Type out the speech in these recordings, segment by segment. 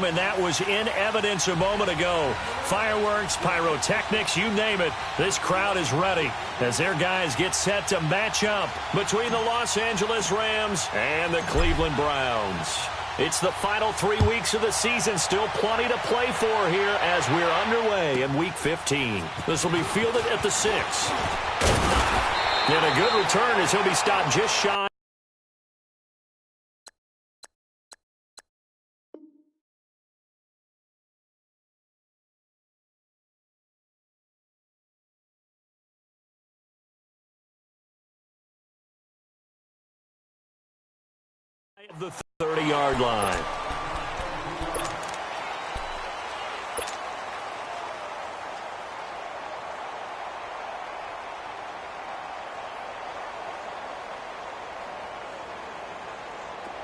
and that was in evidence a moment ago. Fireworks, pyrotechnics, you name it. This crowd is ready as their guys get set to match up between the Los Angeles Rams and the Cleveland Browns. It's the final 3 weeks of the season. Still plenty to play for here as we're underway in Week 15. This will be fielded at the 6. And a good return as he'll be stopped just shy. The 30-yard line.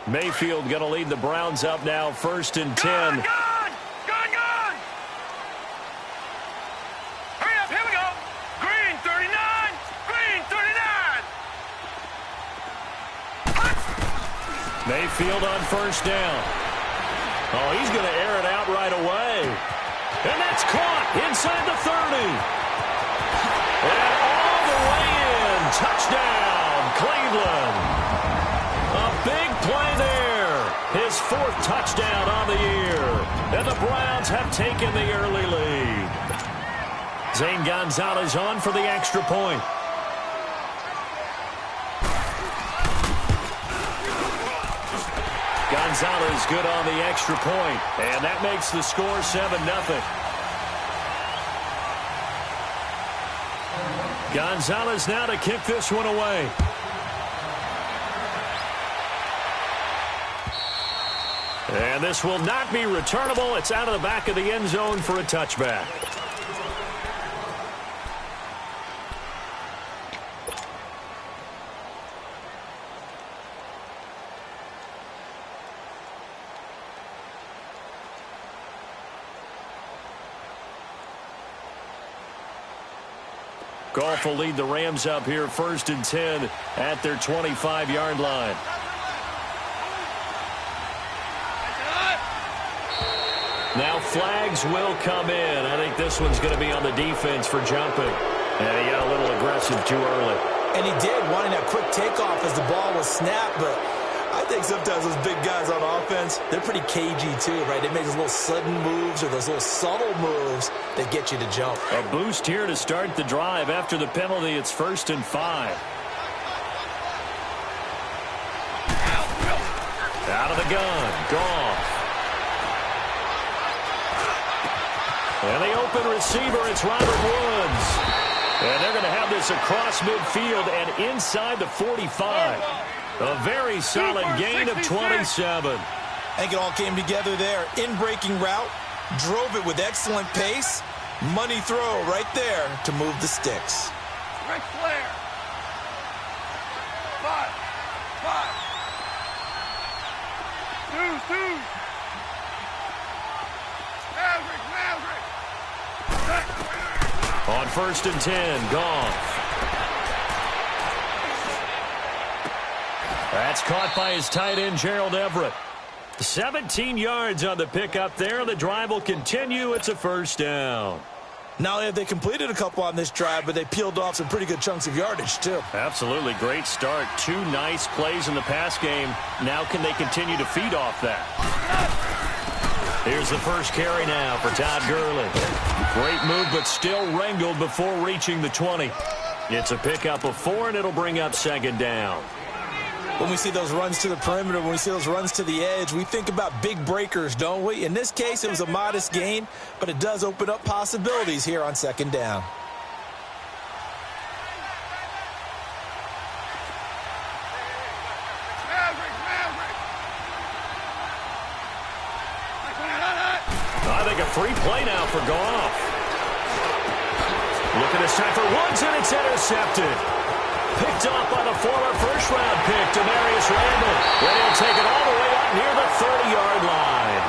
Mayfield going to lead the Browns up now, 1st and 10. Gone! Hurry up, here we go. Green 39, green 39. Mayfield on 1st down. Oh, he's going to air it out right away. And that's caught inside the 30. And all the way in. Touchdown, Cleveland. A big play there. His 4th touchdown on the year. And the Browns have taken the early lead. Zane Gonzalez on for the extra point. Gonzalez good on the extra point, and that makes the score 7-0. Gonzalez now to kick this one away. And this will not be returnable. It's out of the back of the end zone for a touchback. Goff will lead the Rams up here, 1st and 10 at their 25-yard line. Now flags will come in. I think this one's going to be on the defense for jumping. And he got a little aggressive too early. And he did, wanting that quick takeoff as the ball was snapped, but I think sometimes those big guys on offense, they're pretty cagey too, right? They make those little sudden moves or those little subtle moves that get you to jump. A boost here to start the drive. After the penalty, it's 1st and 5. Out of the gun, Goff. And the open receiver, it's Robert Woods. And they're going to have this across midfield and inside the 45. A very solid gain of 27. I think it all came together there. In-breaking route, drove it with excellent pace. Money throw right there to move the sticks. Ric Flair. 5. 2. Maverick. On 1st and 10, Goff. That's caught by his tight end, Gerald Everett. 17 yards on the pickup there. The drive will continue. It's a 1st down. Not only have they completed a couple on this drive, but they peeled off some pretty good chunks of yardage, too. Absolutely. Great start. 2 nice plays in the pass game. Now can they continue to feed off that? Here's the first carry now for Todd Gurley. Great move, but still wrangled before reaching the 20. It's a pickup of 4, and it'll bring up 2nd down. When we see those runs to the perimeter, when we see those runs to the edge, we think about big breakers, don't we? In this case, it was a modest gain, but it does open up possibilities here on 2nd down. I think a free play now for Goff. Look at this time for Woods, and it's intercepted. Picked off by the former first-round pick, Demarius Randall. And he'll take it all the way up near the 30-yard line.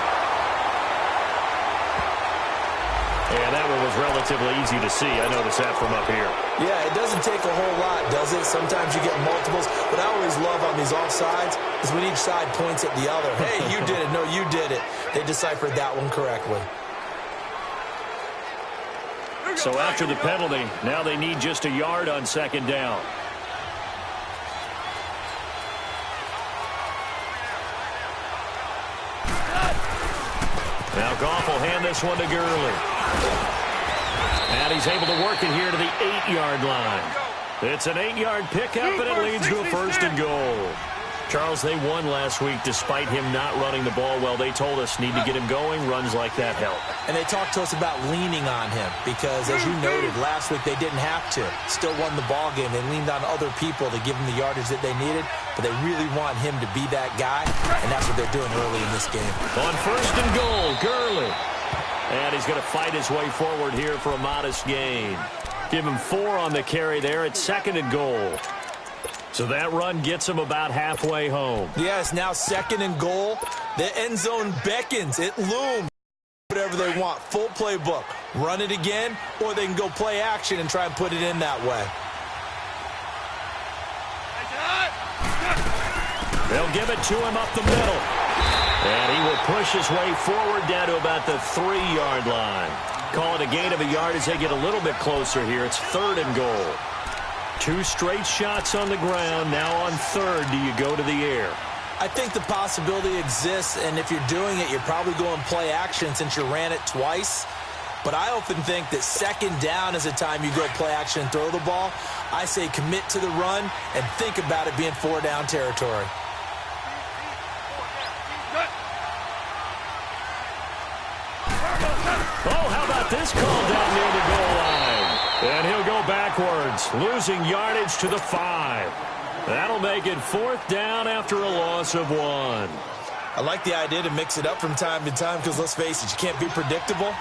And that one was relatively easy to see. I noticed that from up here. Yeah, it doesn't take a whole lot, does it? Sometimes you get multiples. What I always love on these offsides is when each side points at the other. Hey, you did it. No, you did it. They deciphered that one correctly. So after the penalty, now they need just a yard on second down. Now Goff will hand this one to Gurley. And he's able to work it here to the 8-yard line. It's an 8-yard pickup, and it leads to a first and goal. Charles, they won last week despite him not running the ball well. They told us need to get him going. Runs like that help. And they talked to us about leaning on him because, as you noted, last week they didn't have to. Still won the ball game. They leaned on other people to give them the yardage that they needed, but they really want him to be that guy, and that's what they're doing early in this game. On first and goal, Gurley. And he's going to fight his way forward here for a modest gain. Give him 4 on the carry there at second and goal. So that run gets him about halfway home. Yes, now second and goal. The end zone beckons. It looms. Whatever they want. Full playbook. Run it again, or they can go play action and try and put it in that way. They'll give it to him up the middle. And he will push his way forward down to about the 3-yard line. Call it a gain of a yard as they get a little bit closer here. It's third and goal. 2 straight shots on the ground. Now on third, do you go to the air? I think the possibility exists, and if you're doing it, you're probably going play action since you ran it twice. But I often think that second down is a time you go play action and throw the ball. I say commit to the run and think about it being 4-down territory. Oh, how about this call down near the goal line? And he'll go backwards, losing yardage to the 5. That'll make it 4th down after a loss of 1. I like the idea to mix it up from time to time because, let's face it, you can't be predictable.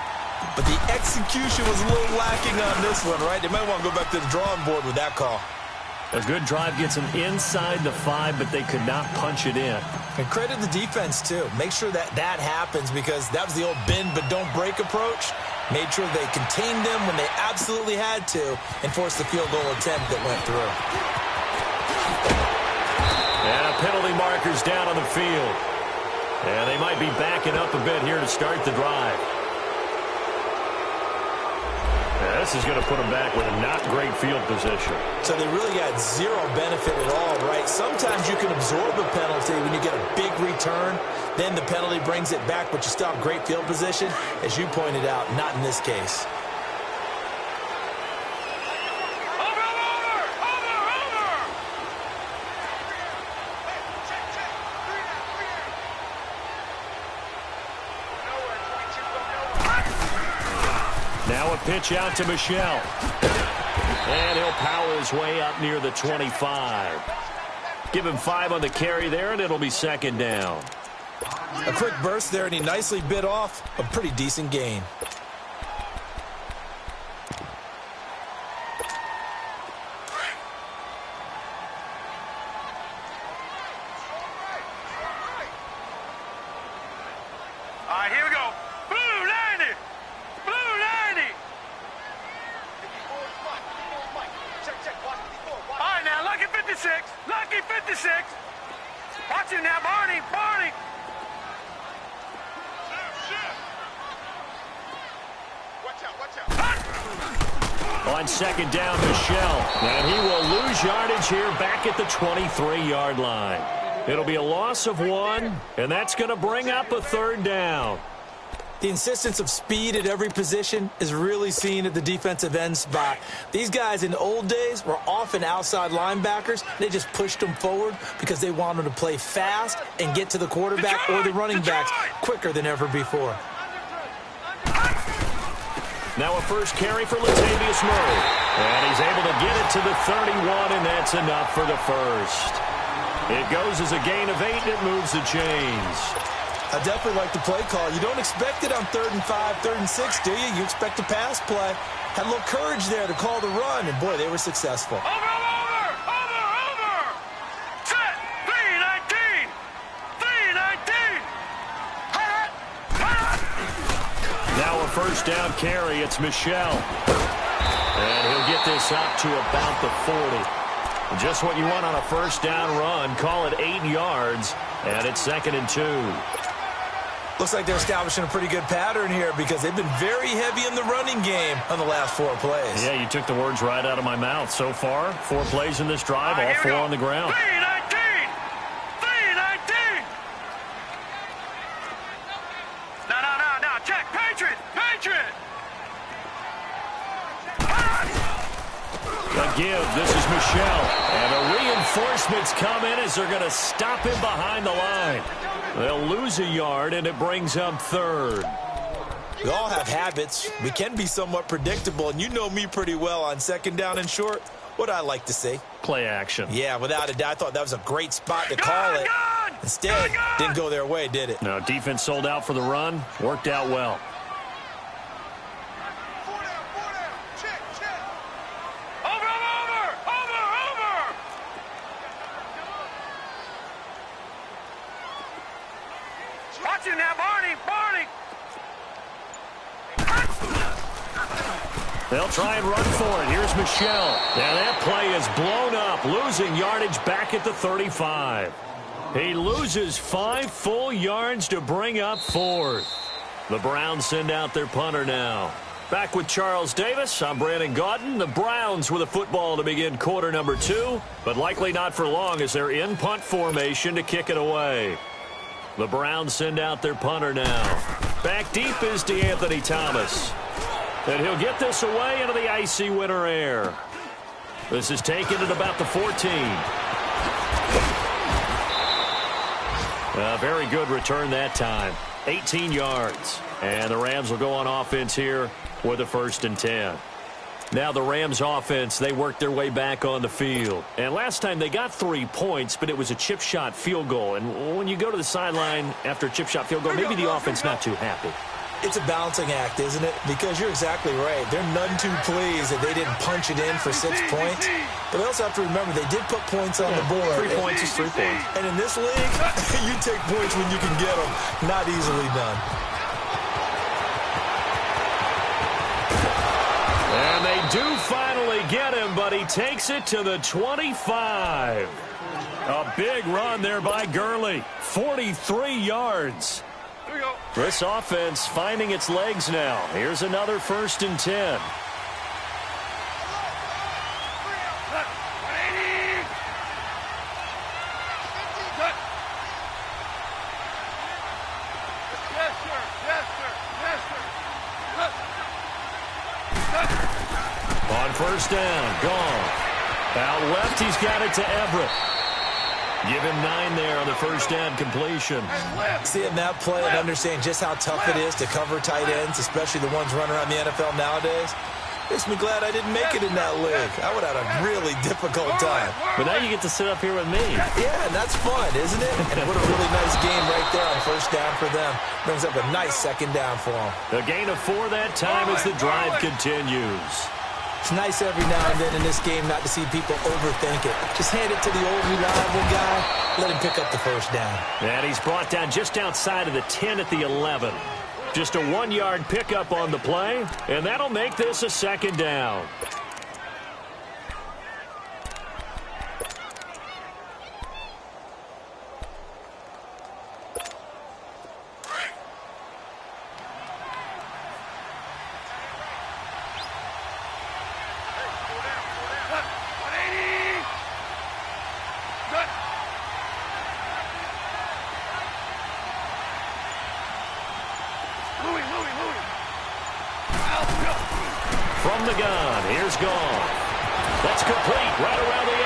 But the execution was a little lacking on this one, right? They might want to go back to the drawing board with that call. A good drive gets them inside the 5, but they could not punch it in. And credit the defense, too. Make sure that that happens because that was the old bend but don't break approach. Made sure they contained them when they absolutely had to and forced the field goal attempt that went through. And a penalty marker's down on the field. And they might be backing up a bit here to start the drive. Yeah, this is going to put them back with a not great field position. So they really got zero benefit at all, right? Sometimes you can absorb a penalty when you get a big return. Then the penalty brings it back, but you still have great field position. As you pointed out, not in this case. Now a pitch out to Michel. And he'll power his way up near the 25. Give him 5 on the carry there, and it'll be second down. A quick burst there, and he nicely bit off a pretty decent gain. All right, here we go. Blue 90. Blue 90. All right, now, Lucky 56. Lucky 56. Watch him now, Barney. Barney. On second down, Michel. And he will lose yardage here back at the 23-yard line. It'll be a loss of 1, and that's going to bring up a third down. The insistence of speed at every position is really seen at the defensive end spot. These guys in the old days were often outside linebackers. They just pushed them forward because they wanted to play fast and get to the quarterback or the running backs quicker than ever before. Now a first carry for Latavius Murray. And he's able to get it to the 31, and that's enough for the first. It goes as a gain of 8, and it moves the chains. I definitely like the play call. You don't expect it on 3rd and 5, 3rd and 6, do you? You expect a pass play. Had a little courage there to call the run, and boy, they were successful. Over. Set. 319. 319. Now Now a first down carry. It's Michel. And he'll get this up to about the 40. Just what you want on a first down run. Call it 8 yards. And it's 2nd and 2. Looks like they're establishing a pretty good pattern here because they've been very heavy in the running game on the last 4 plays. Yeah, you took the words right out of my mouth. So far, 4 plays in this drive, all 4 on the ground. 319! 319! No. Check. Patriot! A give. This is Michel. And the reinforcements come in as they're going to stop him behind the line. They'll lose a yard, and it brings up 3rd. We all have habits. We can be somewhat predictable, and you know me pretty well on 2nd down and short. What I like to say? Play action. Yeah, without a doubt, I thought that was a great spot to call it. Instead, didn't go their way, did it? No, defense sold out for the run. Worked out well. Watch him now, Barney! They'll try and run for it. Here's Michel. Now that play is blown up, losing yardage back at the 35. He loses 5 full yards to bring up 4th. The Browns send out their punter now. Back with Charles Davis, I'm Brandon Gaudin. The Browns with a football to begin quarter number 2, but likely not for long as they're in punt formation to kick it away. The Browns send out their punter now. Back deep is DeAnthony Thomas. And he'll get this away into the icy winter air. This is taken at about the 14. A very good return that time. 18 yards. And the Rams will go on offense here with a 1st and 10. Now the Rams offense, they worked their way back on the field. And last time they got 3 points, but it was a chip shot field goal. And when you go to the sideline after a chip shot field goal, maybe the offense not too happy. It's a balancing act, isn't it? Because you're exactly right. They're none too pleased that they didn't punch it in for 6 points. But they also have to remember they did put points on the board. 3 points is 3 points. And in this league, you take points when you can get them. Not easily done. And they do finally get him, but he takes it to the 25. A big run there by Gurley. 43 yards. This offense finding its legs now. Here's another 1st and 10. On 1st down, gone. Out left, he's got it to Everett. Give him 9 there on the 1st down completion. Seeing that play and understanding just how tough it is to cover tight ends, especially the ones running around the NFL nowadays, makes me glad I didn't make it in that league. I would have had a really difficult time. But now you get to sit up here with me. Yeah, and that's fun, isn't it? And what a really nice game right there on 1st down for them. Brings up a nice 2nd down for them. A gain of 4 that time as the drive continues. It's nice every now and then in this game not to see people overthink it. Just hand it to the old reliable guy. Let him pick up the 1st down. And he's brought down just outside of the 10 at the 11. Just a 1-yard pickup on the play, and that'll make this a 2nd down. From the gun, here's Gone. That's complete right around the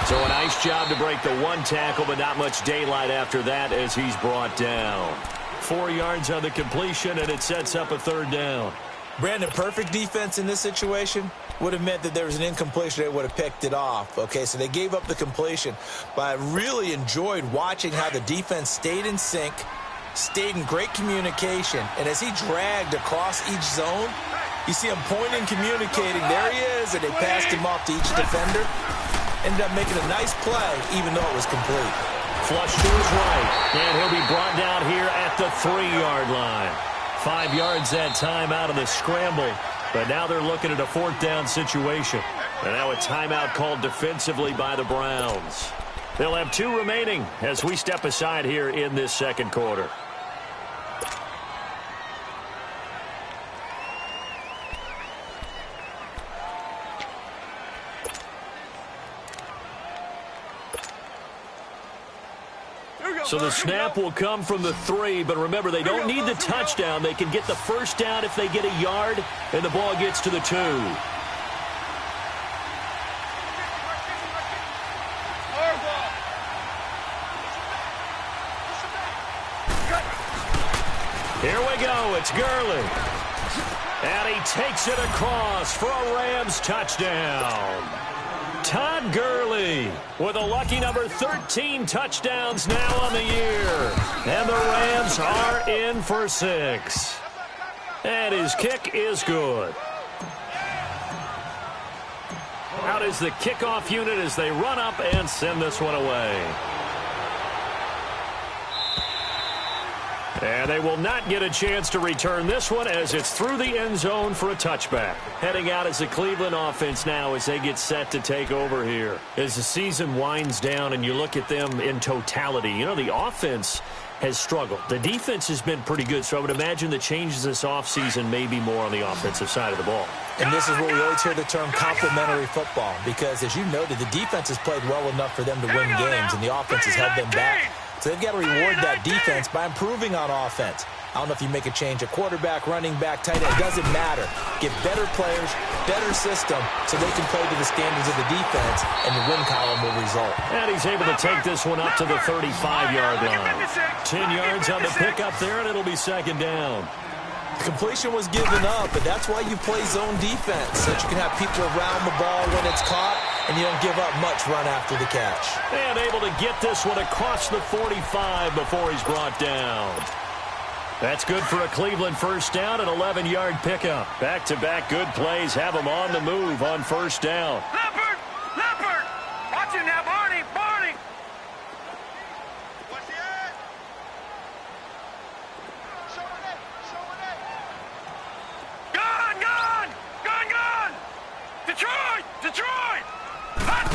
8. So a nice job to break the 1 tackle, but not much daylight after that as he's brought down. 4 yards on the completion, and it sets up a 3rd down. Brandon, perfect defense in this situation would have meant that there was an incompletion. They would have picked it off. Okay, so they gave up the completion. But I really enjoyed watching how the defense stayed in sync, stayed in great communication, and as he dragged across each zone, you see him pointing, communicating. There he is, and they passed him off to each defender. Ended up making a nice play, even though it was complete. Flush to his right, and he'll be brought down here at the 3-yard line. 5 yards that time out of the scramble. But now they're looking at a 4th down situation. And now a timeout called defensively by the Browns. They'll have 2 remaining as we step aside here in this second quarter. So the snap will come from the 3, but remember, they don't need the touchdown. They can get the 1st down if they get a yard, and the ball gets to the 2. Here we go. It's Gurley. And he takes it across for a Rams touchdown. Todd Gurley with a lucky number 13 touchdowns now on the year. And the Rams are in for 6. And his kick is good. Out is the kickoff unit as they run up and send this one away. And they will not get a chance to return this one as it's through the end zone for a touchback. Heading out as the Cleveland offense now as they get set to take over here. As the season winds down and you look at them in totality, you know, the offense has struggled. The defense has been pretty good, so I would imagine the changes this offseason may be more on the offensive side of the ball. And this is where we always hear the term complementary football because, as you noted, the defense has played well enough for them to win games, and the offense has held them back. So they've got to reward that defense by improving on offense. I don't know if you make a change at quarterback, running back, tight end. It doesn't matter. Get better players, better system, so they can play to the standards of the defense, and the win column will result. And he's able to take this one up to the 35-yard line. 10 yards on the pickup there, and it'll be 2nd down. The completion was given up, but that's why you play zone defense, so that you can have people around the ball when it's caught, and you don't give up much run after the catch. And able to get this one across the 45 before he's brought down. That's good for a Cleveland 1st down, an 11-yard pickup. Back-to-back good plays have them on the move on 1st down. Leopard! Leopard! Watch him now, Barney! Barney! What's the edge? Showing it! Showing it! Gun! Gun! Gun! Gun! Detroit! Detroit! Hut!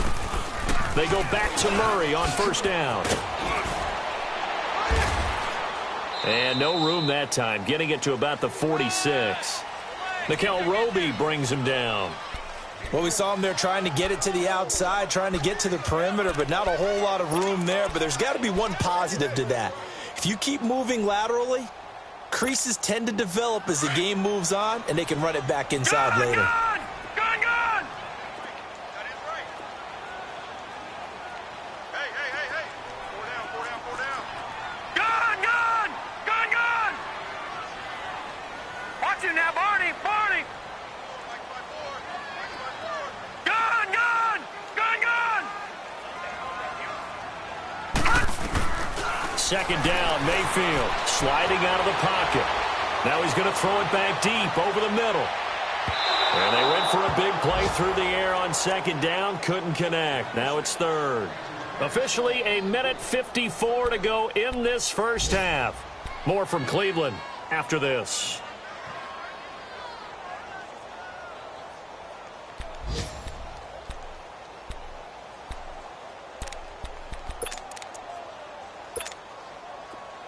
They go back to Murray on 1st down. And no room that time, getting it to about the 46. Nikel Roby brings him down. Well, we saw him there trying to get it to the outside, trying to get to the perimeter, but not a whole lot of room there. But there's got to be one positive to that. If you keep moving laterally, creases tend to develop as the game moves on, and they can run it back inside later. Gun! Gun! Gun! That is right. Hey, hey, hey, hey. 4 down, 4 down, 4 down. Gun! Gun! Gun! Gun! Watch him now, Barney! Barney! Gun! Gun! Gun! Gun! 2nd down, Mayfield sliding out of the pocket. Now he's going to throw it back deep over the middle. And they went for a big play through the air on 2nd down. Couldn't connect. Now it's 3rd. Officially a minute 54 to go in this 1st half. More from Cleveland after this.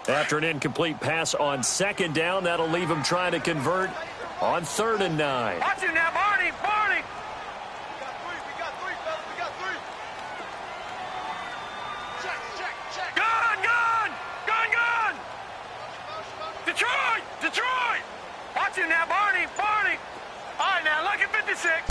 After an incomplete pass on 2nd down, that'll leave him trying to convert on 3rd and 9. Watch him now, Barney! Barney! We got 3, fellas. We got 3. Check, check, check. Gun! Gun! Gun! Gun! Detroit! Detroit! Watch him now, Barney! Barney! All right, now, look at 56.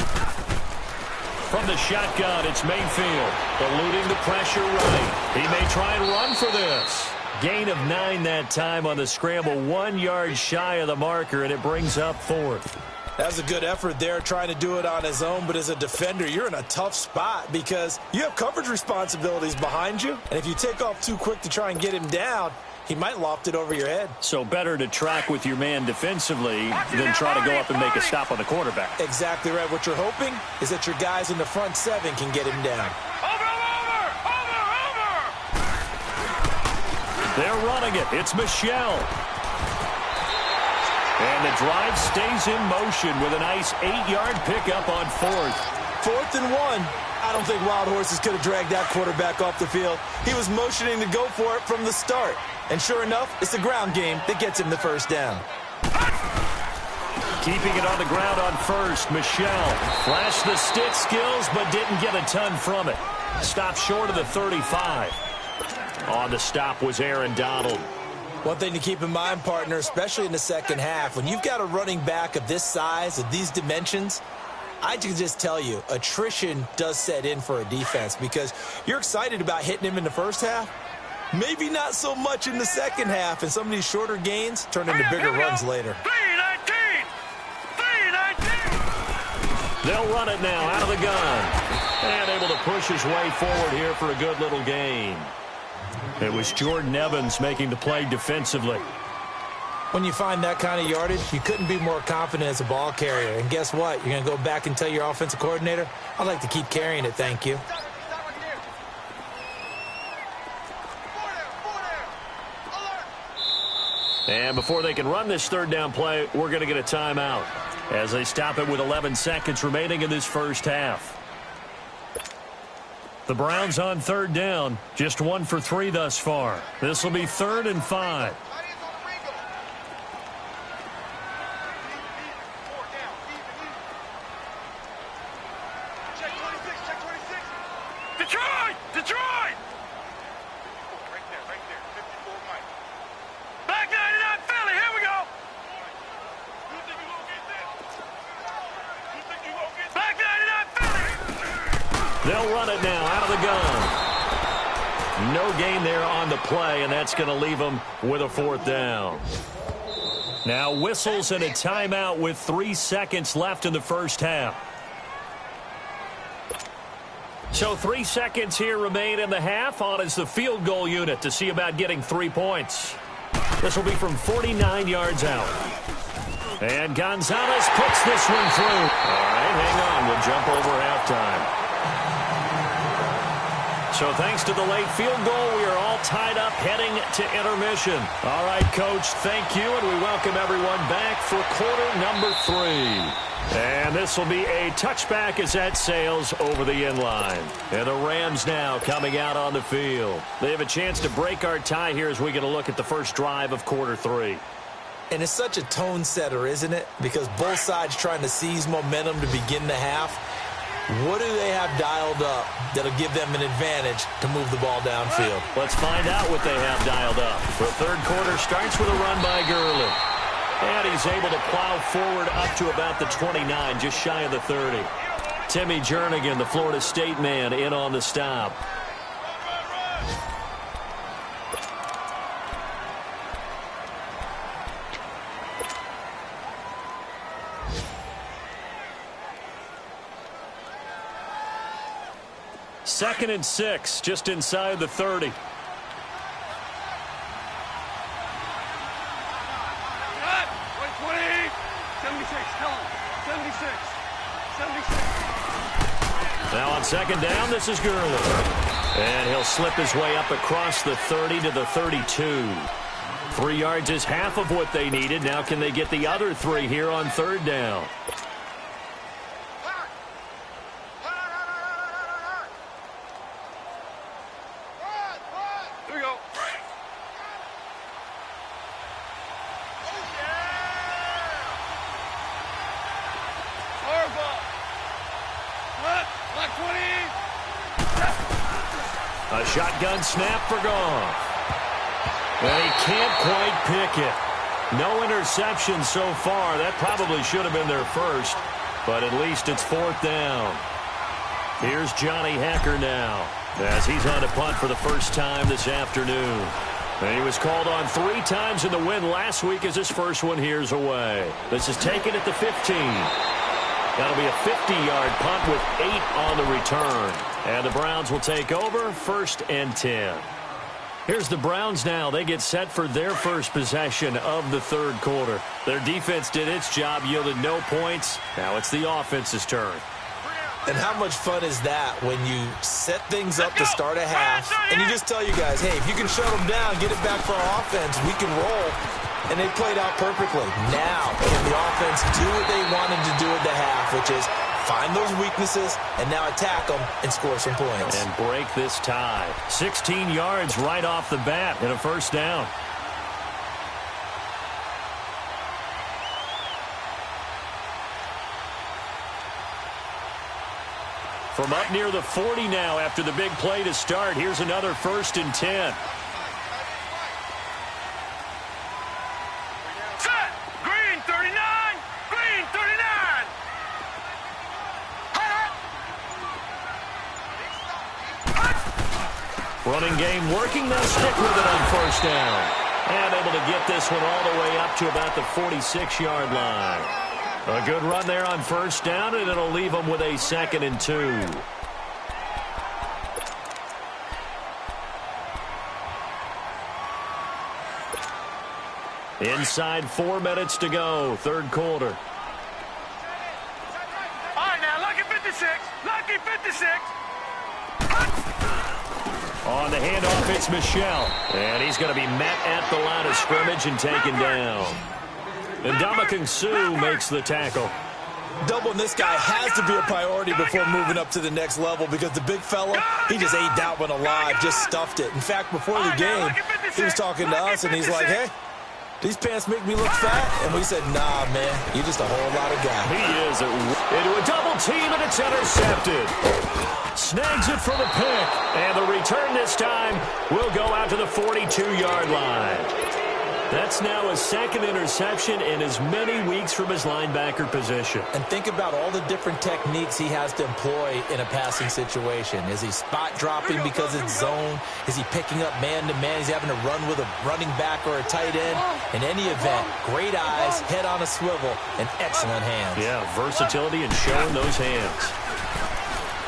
From the shotgun, it's Mayfield, eluding the pressure right. He may try and run for this. Gain of 9 that time on the scramble, 1 yard shy of the marker, and it brings up 4th. That was a good effort there, trying to do it on his own, but as a defender, you're in a tough spot because you have coverage responsibilities behind you, and if you take off too quick to try and get him down, he might loft it over your head. So better to track with your man defensively than try to go up and make a stop on the quarterback. Exactly right. What you're hoping is that your guys in the front 7 can get him down. They're running it. It's Michelle. And the drive stays in motion with a nice 8-yard pickup on fourth. 4th and 1. I don't think Wild Horses could have dragged that quarterback off the field. He was motioning to go for it from the start. And sure enough, it's the ground game that gets him the first down. Keeping it on the ground on first, Michelle flashed the stick skills but didn't get a ton from it. Stopped short of the 35. On the stop was Aaron Donald. One thing to keep in mind, partner, especially in the second half, when you've got a running back of this size, of these dimensions, I can just tell you, attrition does set in for a defense because you're excited about hitting him in the first half. Maybe not so much in the second half, and some of these shorter gains turn into bigger runs later. 3-19! 3-19! They'll run it now out of the gun. And able to push his way forward here for a good little gain. It was Jordan Evans making the play defensively. When you find that kind of yardage, you couldn't be more confident as a ball carrier. And guess what? You're going to go back and tell your offensive coordinator, I'd like to keep carrying it, thank you. And before they can run this third down play, we're going to get a timeout as they stop it with 11 seconds remaining in this first half. The Browns on third down, just 1 for 3 thus far. This will be 3rd and 5. Detroit! Detroit! Right there, 54 Mike. Back 99 Philly, here we go! You think you gonna get this? You think you gonna get this? Back 99 Philly! They'll run it now out of the gun. No gain there on the play, and that's going to leave them with a 4th down. Now whistles and a timeout with 3 seconds left in the first half. So 3 seconds here remain in the half. On is the field goal unit to see about getting 3 points. This will be from 49 yards out. And Gonzalez puts this one through. All right, hang on. We'll jump over halftime. So thanks to the late field goal, we are all tied up heading to intermission. All right, Coach, thank you, and we welcome everyone back for quarter number 3. And this will be a touchback as that sails over the inline. And the Rams now coming out on the field. They have a chance to break our tie here as we get a look at the first drive of quarter 3. And it's such a tone setter, isn't it? Because both sides trying to seize momentum to begin the half. What do they have dialed up that'll give them an advantage to move the ball downfield? Let's find out what they have dialed up. The third quarter starts with a run by Guruz. And he's able to plow forward up to about the 29, just shy of the 30. Timmy Jernigan, the Florida State man, in on the stop. Second and 6, just inside the 30. Now on second down, this is Guruz. And he'll slip his way up across the 30 to the 32. 3 yards is half of what they needed. Now can they get the other 3 here on third down? Here we go. A shotgun snap for Goff. And he can't quite pick it. No interception so far. That probably should have been their first, but at least it's 4th down. Here's Johnny Hecker now as he's on a punt for the first time this afternoon. And he was called on 3 times in the win last week as his first one here's away. This is taken at the 15. That'll be a 50-yard punt with 8 on the return. And the Browns will take over 1st and 10. Here's the Browns now. They get set for their first possession of the third quarter. Their defense did its job, yielded no points. Now it's the offense's turn. And how much fun is that when you set things up to start a half and you just tell you guys, hey, if you can shut them down, get it back for our offense, we can roll. and they played out perfectly. Now, can the offense do what they wanted to do at the half, which is find those weaknesses and now attack them and score some points. And break this tie. 16 yards right off the bat and a first down. From up near the 40 now after the big play to start, here's another 1st and 10. Set! Green 39! Green 39! Running game working. They'll stick with it on 1st down. And able to get this one all the way up to about the 46-yard line. A good run there on 1st down, and it'll leave them with a 2nd and 2. Inside 4 minutes to go, 3rd quarter. All right, now, lucky 56. Lucky 56. On the handoff, it's Michel. And he's going to be met at the line of scrimmage and taken down. And Ndamukong Suh makes the tackle. Doubling this guy has to be a priority before moving up to the next level because the big fella, he just ate that one alive, just stuffed it. In fact, before the game, he was talking to us, and he's like, hey, these pants make me look fat. And we said, nah, man, you're just a whole lot of guy. He is into a double team, and it's intercepted. Snags it for the pick. And the return this time will go out to the 42-yard line. That's now a 2nd interception in as many weeks from his linebacker position. And think about all the different techniques he has to employ in a passing situation. Is he spot dropping because it's zone? Is he picking up man-to-man? He's having to run with a running back or a tight end. In any event, great eyes, head on a swivel, and excellent hands. Yeah, versatility and showing those hands.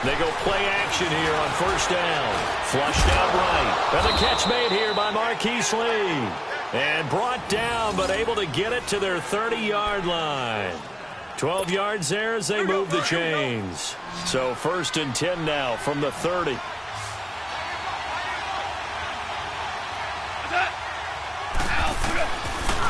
They go play action here on 1st down. Flushed out right. And the catch made here by Marquise Lee. And brought down, but able to get it to their 30-yard line. 12 yards there as they move the chains. So 1st and 10 now from the 30.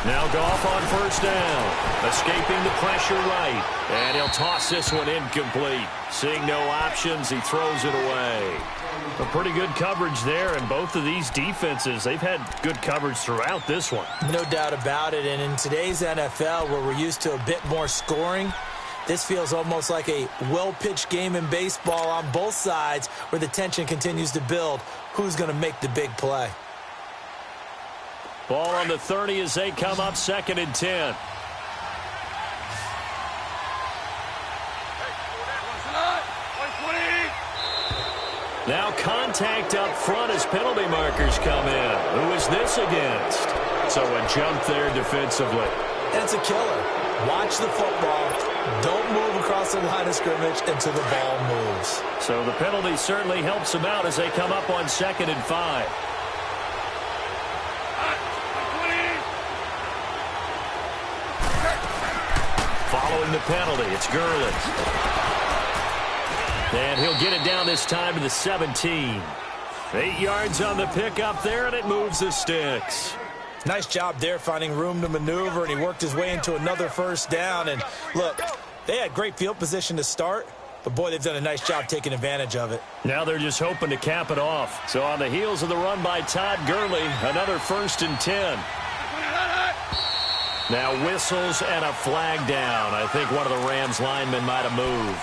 Now Goff on 1st down. Escaping the pressure right. And he'll toss this one incomplete. Seeing no options, he throws it away. A pretty good coverage there, and both of these defenses, they've had good coverage throughout this one. No doubt about it, and in today's NFL, where we're used to a bit more scoring, this feels almost like a well-pitched game in baseball on both sides where the tension continues to build. Who's going to make the big play? Ball on the 30 as they come up 2nd and 10. Now contact up front as penalty markers come in. Who is this against? So a jump there defensively. And it's a killer. Watch the football. Don't move across the line of scrimmage until the ball moves. So the penalty certainly helps them out as they come up on 2nd and 5. Following the penalty, it's Guruz. And he'll get it down this time to the 17. 8 yards on the pickup there, and it moves the sticks. Nice job there finding room to maneuver, and he worked his way into another 1st down. And look, they had great field position to start, but boy, they've done a nice job taking advantage of it. Now they're just hoping to cap it off. So on the heels of the run by Todd Gurley, another 1st and 10. Now whistles and a flag down. I think one of the Rams linemen might have moved.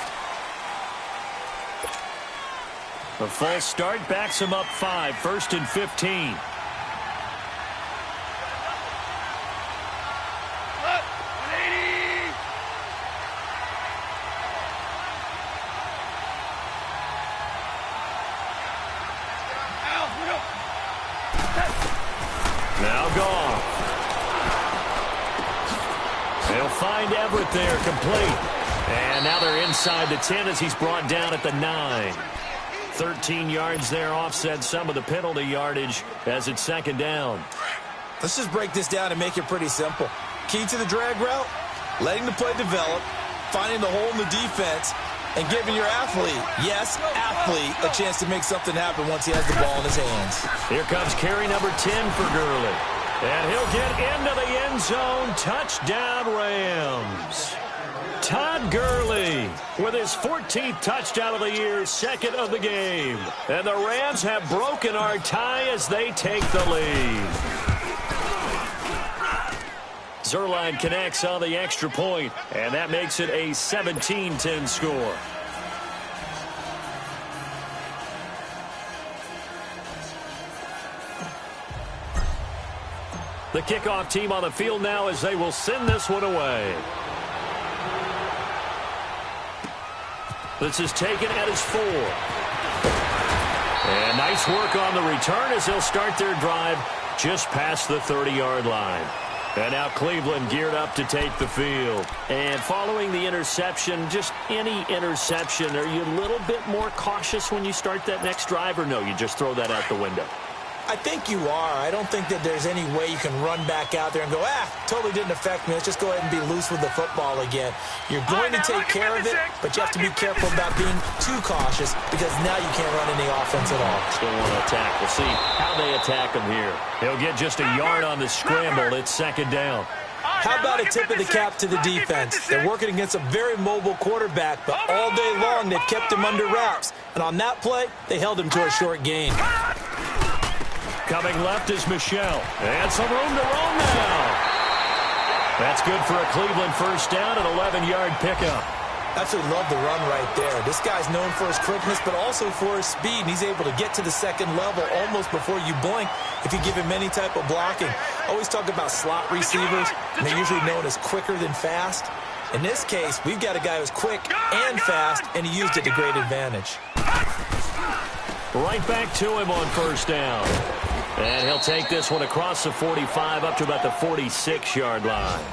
The false start backs him up 5, 1st and 15. Now Goff. They'll find Everett there, complete. And now they're inside the 10 as he's brought down at the 9. 13 yards there, offset some of the penalty yardage as it's 2nd down. Let's just break this down and make it pretty simple. Key to the drag route, letting the play develop, finding the hole in the defense, and giving your athlete, yes, athlete, a chance to make something happen once he has the ball in his hands. Here comes carry number 10 for Gurley. And he'll get into the end zone. Touchdown, Rams. Todd Gurley with his 14th touchdown of the year, second of the game. And the Rams have broken our tie as they take the lead. Zerline connects on the extra point, and that makes it a 17-10 score. The kickoff team on the field now as they will send this one away. This is taken at his 4. And nice work on the return as they'll start their drive just past the 30-yard line. And now Cleveland geared up to take the field. And following the interception, just any interception, are you a little bit more cautious when you start that next drive, or no, you just throw that out the window? I think you are. I don't think that there's any way you can run back out there and go, totally didn't affect me. Let's just go ahead and be loose with the football again. You're going to take care of it, but you have to be careful about being too cautious because now you can't run any offense at all. Still want to attack. We'll see how they attack him here. He'll get just a yard on the scramble. It's second down. How about a tip of the cap to the defense? They're working against a very mobile quarterback, but all day long they've kept him under wraps. And on that play, they held him to a short gain. Coming left is Michelle. And some room to roam now. That's good for a Cleveland first down, an 11-yard pickup. Absolutely love the run right there. This guy's known for his quickness, but also for his speed. And he's able to get to the second level almost before you blink if you give him any type of blocking. Always talk about slot receivers, and they're usually known as quicker than fast. In this case, we've got a guy who's quick and fast, and he used it to great advantage. Right back to him on first down. And he'll take this one across the 45 up to about the 46-yard line.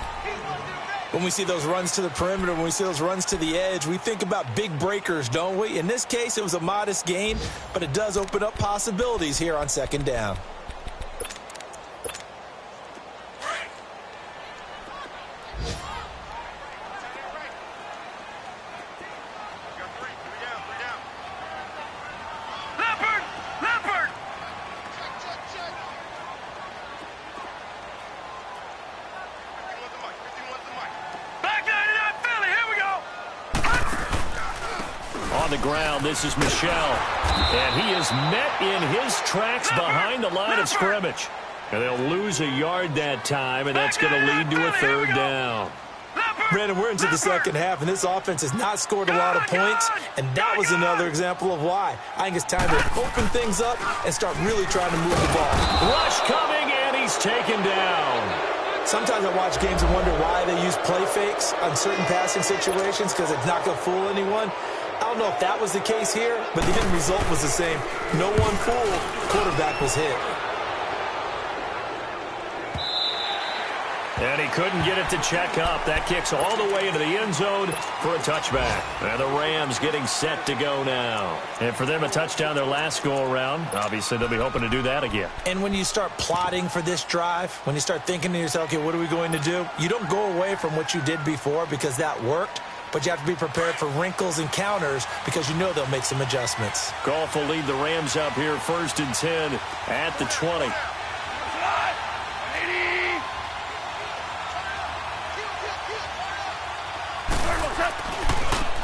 When we see those runs to the perimeter, when we see those runs to the edge, we think about big breakers, don't we? In this case, it was a modest gain, but it does open up possibilities here on second down. On the ground, this is Michelle. And he is met in his tracks behind the line of scrimmage. And they'll lose a yard that time, and that's going to lead to a third down. Brandon, we're into the second half, and this offense has not scored a lot of points, and that was another example of why. I think it's time to open things up and start really trying to move the ball. Rush coming, and he's taken down. Sometimes I watch games and wonder why they use play fakes on certain passing situations because it's not going to fool anyone. I don't know if that was the case here, but the end result was the same. No one fooled. Quarterback was hit. And he couldn't get it to check up. That kicks all the way into the end zone for a touchback. And the Rams getting set to go now. And for them, a touchdown their last go-around. Obviously, they'll be hoping to do that again. And when you start plotting for this drive, when you start thinking to yourself, okay, what are we going to do? You don't go away from what you did before because that worked. But you have to be prepared for wrinkles and counters because you know they'll make some adjustments. Goff will lead the Rams up here first and 10 at the 20.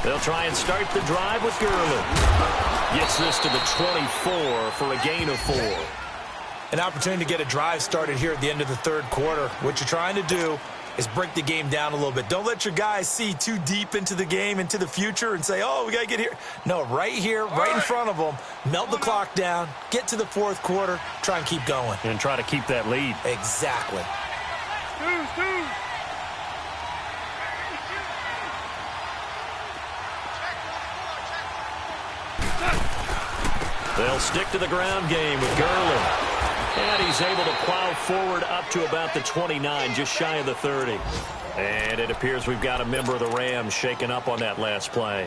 They'll try and start the drive with Guruz. Gets this to the 24 for a gain of 4. An opportunity to get a drive started here at the end of the third quarter. What you're trying to do is break the game down a little bit. Don't let your guys see too deep into the game, into the future, and say, oh, we got to get here. No, right here, right in front of them, melt the clock down, get to the fourth quarter, try and keep going. And try to keep that lead. Exactly. They'll stick to the ground game with Gurley. And he's able to plow forward up to about the 29, just shy of the 30. And it appears we've got a member of the Rams shaken up on that last play.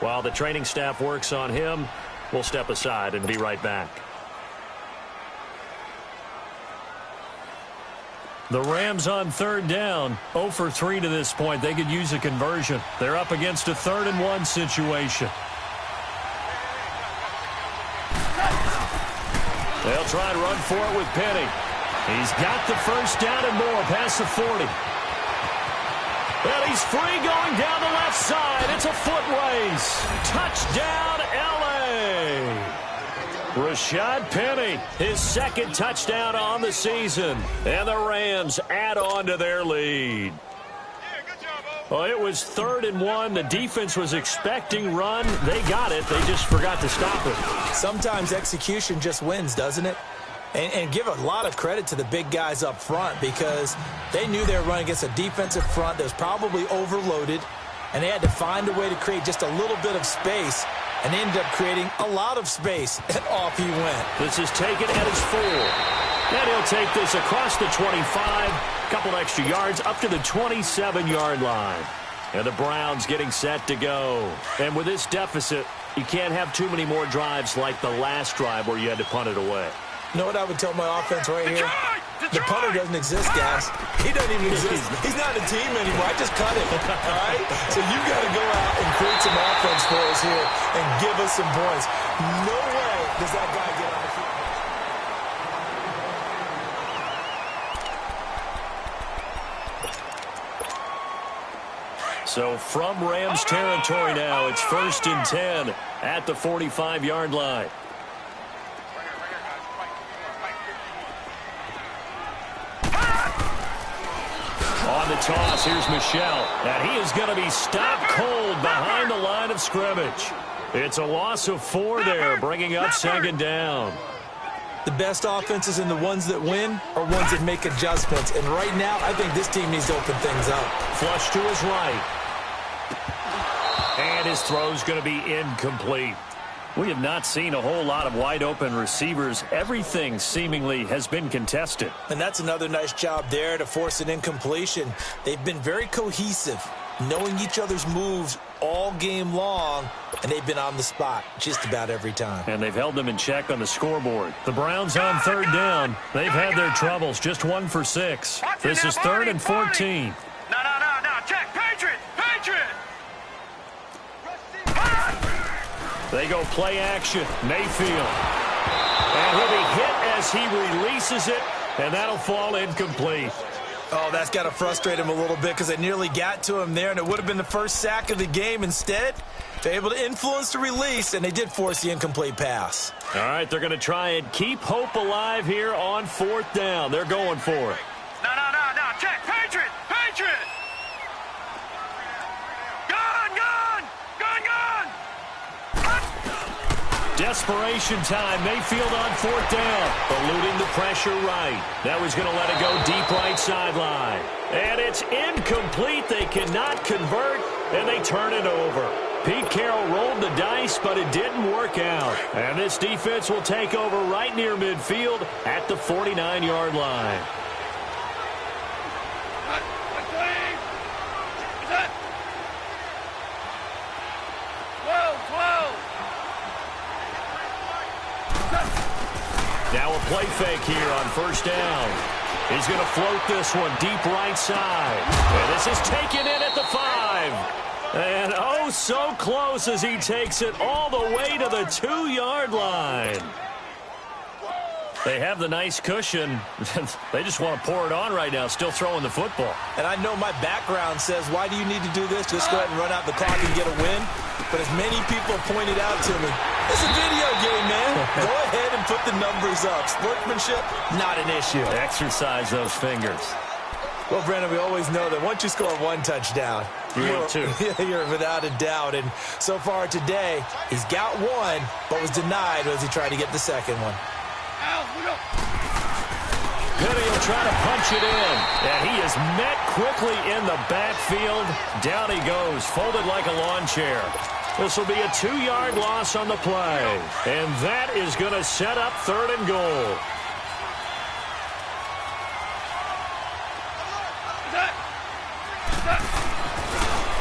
While the training staff works on him, we'll step aside and be right back. The Rams on third down, 0 for 3 to this point. They could use a conversion. They're up against a 3rd-and-1 situation. They'll try and run for it with Penny. He's got the first down and more past the 40. And he's free going down the left side. It's a foot race. Touchdown, L.A. Rashad Penny, his second touchdown on the season. And the Rams add on to their lead. Well, it was 3rd and 1. The defense was expecting run. They got it. They just forgot to stop it. Sometimes execution just wins, doesn't it? And give a lot of credit to the big guys up front because they knew they were running against a defensive front that was probably overloaded, and they had to find a way to create just a little bit of space, and they ended up creating a lot of space, and off he went. This is taken at his 4. And he'll take this across the 25, a couple extra yards up to the 27-yard line. And the Browns getting set to go. And with this deficit, you can't have too many more drives like the last drive where you had to punt it away. You know what I would tell my offense right here? The punter doesn't exist, guys. He doesn't even exist. He's not a team anymore. I just cut him, all right? So you got to go out and create some offense for us here and give us some points. No way does that guy get on the field. So from Rams territory now, it's 1st and 10 at the 45-yard line. On the toss, here's Michel. And he is going to be stopped cold behind the line of scrimmage. It's a loss of 4 there, bringing up 2nd down. The best offenses and the ones that win are ones that make adjustments. And right now, I think this team needs to open things up. Flush to his right. And his throw's going to be incomplete. We have not seen a whole lot of wide-open receivers. Everything seemingly has been contested. And that's another nice job there to force an incompletion. They've been very cohesive, knowing each other's moves all game long, and they've been on the spot just about every time. And they've held them in check on the scoreboard. The Browns on 3rd down. They've had their troubles, just 1 for 6. This is 3rd and 14. No, check, Patriot! They go play action. Mayfield. And he'll be hit as he releases it, and that'll fall incomplete. Oh, that's got to frustrate him a little bit because they nearly got to him there, and it would have been the first sack of the game. Instead, they're able to influence the release, and they did force the incomplete pass. All right, they're going to try and keep hope alive here on 4th down. They're going for it. No, check, Patriot! Desperation time. Mayfield on 4th down. Eluding the pressure right. Now he's going to let it go deep right sideline. And it's incomplete. They cannot convert, and they turn it over. Pete Carroll rolled the dice, but it didn't work out. And this defense will take over right near midfield at the 49-yard line. Now a play fake here on 1st down. He's going to float this one deep right side. And this is taken in at the 5. And oh, so close as he takes it all the way to the 2-yard line. They have the nice cushion. They just want to pour it on right now, still throwing the football. And I know my background says, why do you need to do this? Just go ahead and run out the clock and get a win. But as many people pointed out to me, it's a video game, man. Go ahead and put the numbers up. Sportsmanship, not an issue. Exercise those fingers. Well, Brandon, we always know that once you score 1 touchdown, you're without a doubt. And so far today, he's got 1, but was denied as he tried to get the second one. Penny will try to punch it in. And he is met quickly in the backfield. Down he goes, folded like a lawn chair. This will be a 2-yard loss on the play. And that is going to set up 3rd and goal.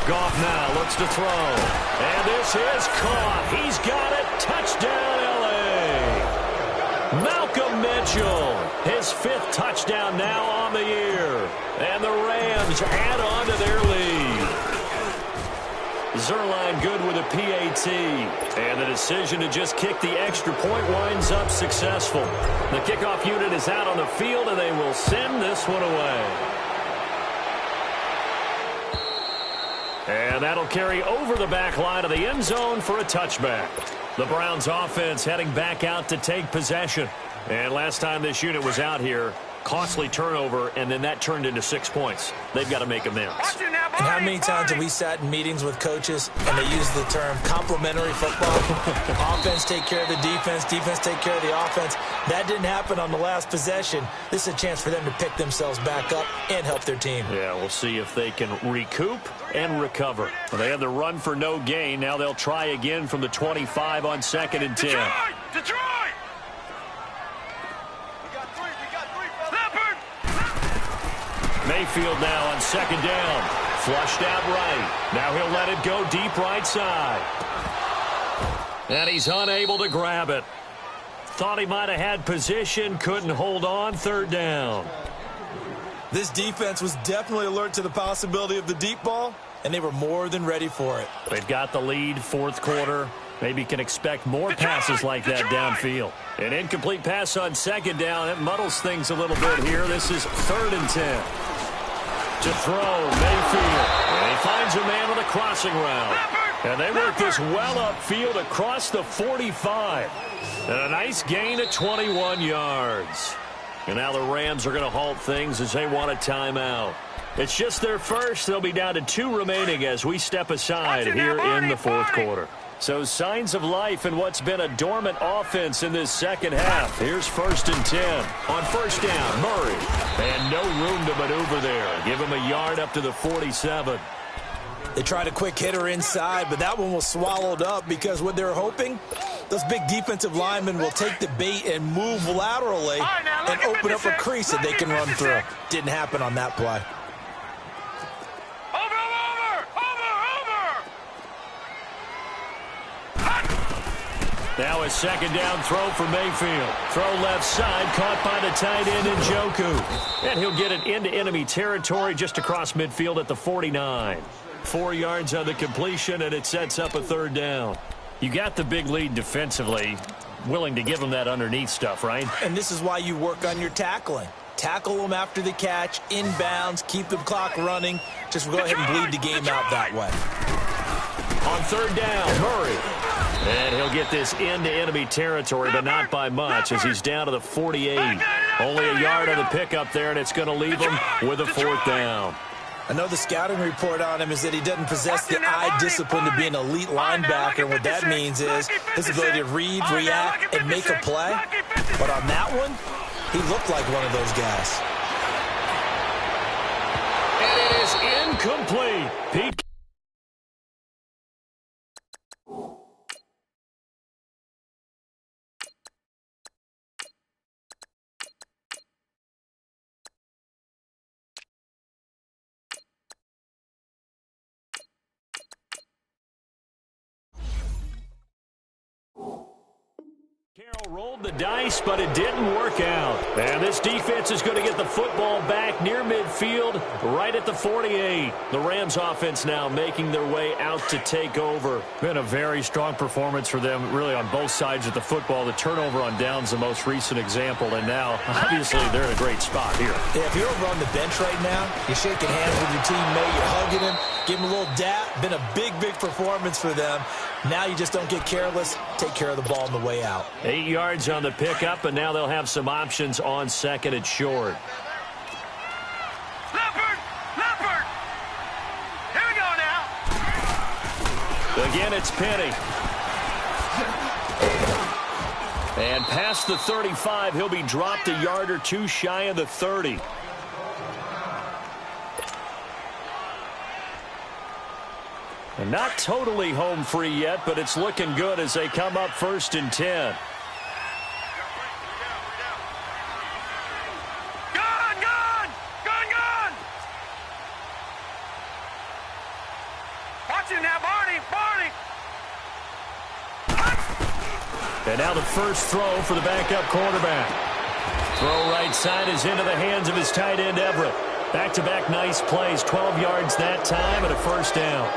Goff now looks to throw. And this is caught. He's got it. Touchdown, L.A. Malcolm Mitchell, his 5th touchdown now on the year. And the Rams add on to their lead. Zerline good with a PAT. And the decision to just kick the extra point winds up successful. The kickoff unit is out on the field, and they will send this one away. And that'll carry over the back line of the end zone for a touchback. The Browns offense heading back out to take possession. And last time this unit was out here, costly turnover, and then that turned into 6 points. They've got to make amends. And how many times have we sat in meetings with coaches and they use the term complementary football? Offense take care of the defense, defense take care of the offense. That didn't happen on the last possession. This is a chance for them to pick themselves back up and help their team. Yeah, we'll see if they can recoup and recover. Well, they had the run for no gain. Now they'll try again from the 25 on 2nd and 10. Detroit! Mayfield now on 2nd down. Flushed out right. Now he'll let it go deep right side. And he's unable to grab it. Thought he might have had position. Couldn't hold on. 3rd down. This defense was definitely alert to the possibility of the deep ball, and they were more than ready for it. They've got the lead, 4th quarter. Maybe can expect more passes like that downfield. An incomplete pass on 2nd down. It muddles things a little bit here. This is 3rd and 10. To throw, Mayfield. And he finds a man on the crossing route. And they work this well upfield across the 45. And a nice gain of 21 yards. And now the Rams are going to halt things as they want a timeout. It's just their first. They'll be down to 2 remaining as we step aside here in the 4th quarter. So signs of life in what's been a dormant offense in this second half. Here's 1st and 10. On 1st down, Murray. And no room to maneuver there. Give him a yard up to the 47. They tried a quick hitter inside, but that one was swallowed up because what they're hoping, those big defensive linemen will take the bait and move laterally and open up a crease that they can run through. Didn't happen on that play. Now a 2nd down throw for Mayfield. Throw left side, caught by the tight end Njoku. And he'll get it into enemy territory just across midfield at the 49. 4 yards on the completion, and it sets up a 3rd down. You got the big lead defensively. Willing to give them that underneath stuff, right? And this is why you work on your tackling. Tackle them after the catch, inbounds, keep the clock running. Just go ahead and bleed the game out that way. On 3rd down, Murray. And he'll get this into enemy territory, but not by much as he's down to the 48. Only a yard on the pickup there, and it's going to leave him with a 4th down. I know the scouting report on him is that he doesn't possess the eye discipline to be an elite linebacker. And what that means is his ability to read, react, and make a play. But on that one, he looked like one of those guys. And it is incomplete. Pete. Carroll rolled the dice, but it didn't work out. And this defense is going to get the football back near midfield, right at the 48. The Rams offense now making their way out to take over. Been a very strong performance for them, really on both sides of the football. The turnover on downs, the most recent example, and now, obviously, they're in a great spot here. Yeah, if you're over on the bench right now, you're shaking hands with your teammate, you're hugging him, give him a little dap. Been a big, big performance for them. Now you just don't get careless. Take care of the ball on the way out. 8 yards on the pickup, and now they'll have some options on 2nd and short. Leopard! Here we go now. Again, it's Penny. And past the 35, he'll be dropped a yard or two shy of the 30. And not totally home free yet, but it's looking good as they come up 1st and 10. Watch him now, Barney! And now the first throw for the backup quarterback. Throw right side is into the hands of his tight end, Everett. Back-to-back nice plays, 12 yards that time and a 1st down.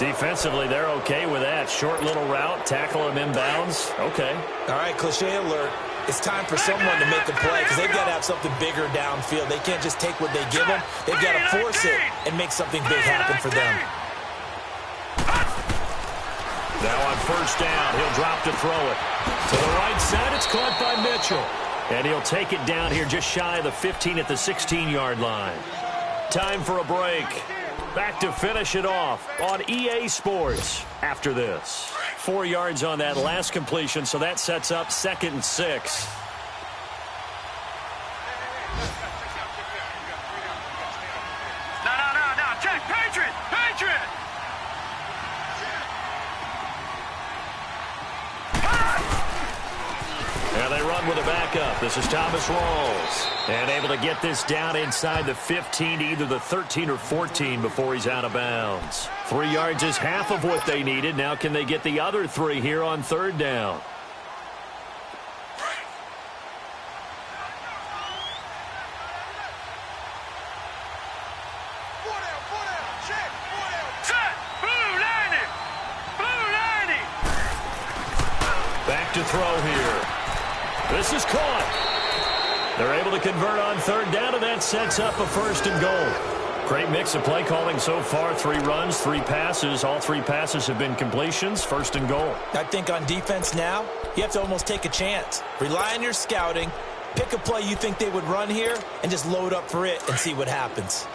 Defensively, they're okay with that. Short little route, tackle him inbounds. Okay. All right, cliche alert. It's time for someone to make a play because they've got to have something bigger downfield. They can't just take what they give them. They've got to force it and make something big happen for them. Now on first down, he'll drop to throw it. To the right side, it's caught by Mitchell. And he'll take it down here just shy of the 15 at the 16-yard line. Time for a break. Back to finish it off on EA Sports after this. 4 yards on that last completion, so that sets up 2nd and 6. No. Check. Patriot. And they run with a backup. This is Thomas Rawls. And able to get this down inside the 15 to either the 13 or 14 before he's out of bounds. 3 yards is half of what they needed. Now can they get the other 3 here on 3rd down? Back to throw here. This is caught. They're able to convert on 3rd down, and that sets up a 1st and goal. Great mix of play calling so far. 3 runs, 3 passes. All 3 passes have been completions. 1st and goal. I think on defense now, you have to almost take a chance. Rely on your scouting. Pick a play you think they would run here, and just load up for it and see what happens.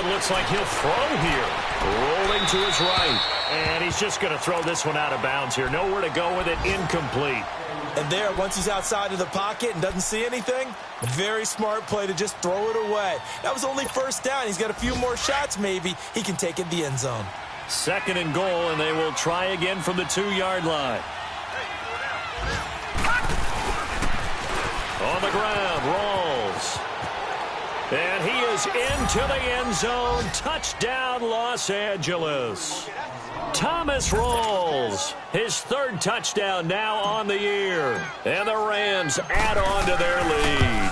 Looks like he'll throw here. Rolling to his right. And he's just going to throw this one out of bounds here. Nowhere to go with it. Incomplete. And there, once he's outside of the pocket and doesn't see anything, very smart play to just throw it away. That was only 1st down. He's got a few more shots maybe. He can take it the end zone. 2nd and goal, and they will try again from the 2-yard line. On the ground, Rawls. And he is into the end zone. Touchdown, Los Angeles. Thomas Rawls, his 3rd touchdown now on the year. And the Rams add on to their lead.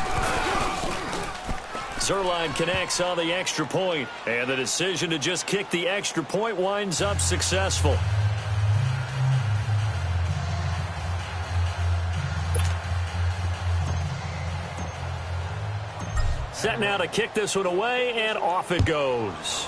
Zerline connects on the extra point, and the decision to just kick the extra point winds up successful. Set now to kick this one away, and off it goes.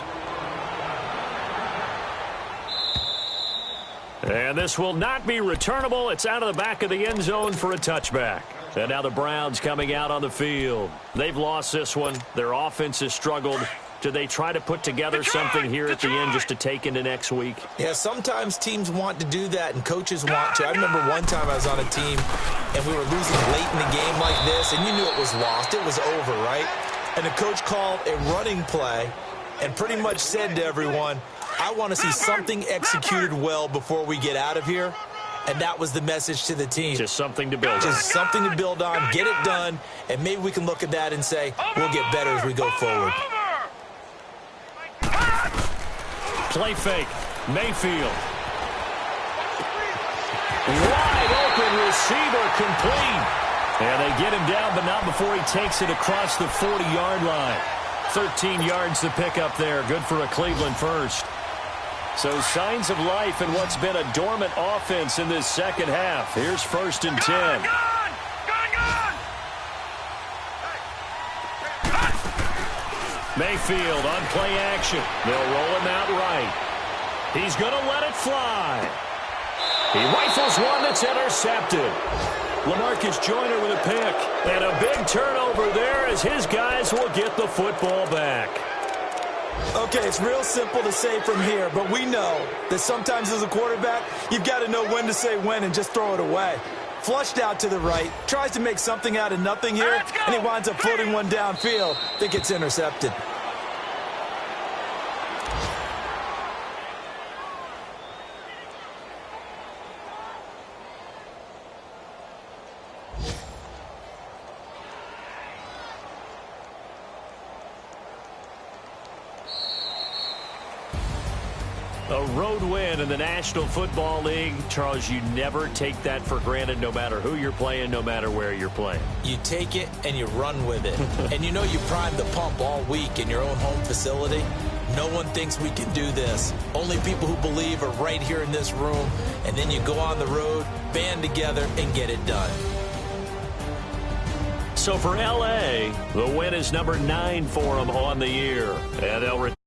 And this will not be returnable. It's out of the back of the end zone for a touchback. And now the Browns coming out on the field. They've lost this one. Their offense has struggled. Do they try to put together something here at the end just to take into next week? Yeah, sometimes teams want to do that and coaches want to. I remember one time I was on a team and we were losing late in the game like this, and you knew it was lost. It was over, right? And the coach called a running play and pretty much said to everyone, I want to see something executed well before we get out of here. And that was the message to the team. Just something to build on. Just something to build on, get it done, and maybe we can look at that and say, we'll get better as we go forward. Play fake. Mayfield. Wide open receiver complete. And they get him down, but not before he takes it across the 40-yard line. 13 yards to pick up there. Good for a Cleveland first. So signs of life in what's been a dormant offense in this second half. Here's 1st and 10. Mayfield on play action. They'll roll him out right. He's going to let it fly. He rifles one that's intercepted. LaMarcus Joyner with a pick. And a big turnover there as his guys will get the football back. Okay, it's real simple to say from here, but we know that sometimes as a quarterback, you've got to know when to say when and just throw it away. Flushed out to the right, tries to make something out of nothing here, and he winds up floating one downfield that gets intercepted. A road win in the National Football League. Charles, you never take that for granted no matter who you're playing, no matter where you're playing. You take it and you run with it. And you know you primed the pump all week in your own home facility. No one thinks we can do this. Only people who believe are right here in this room. And then you go on the road, band together, and get it done. So for L.A., the win is number 9 for them on the year. And they'll return.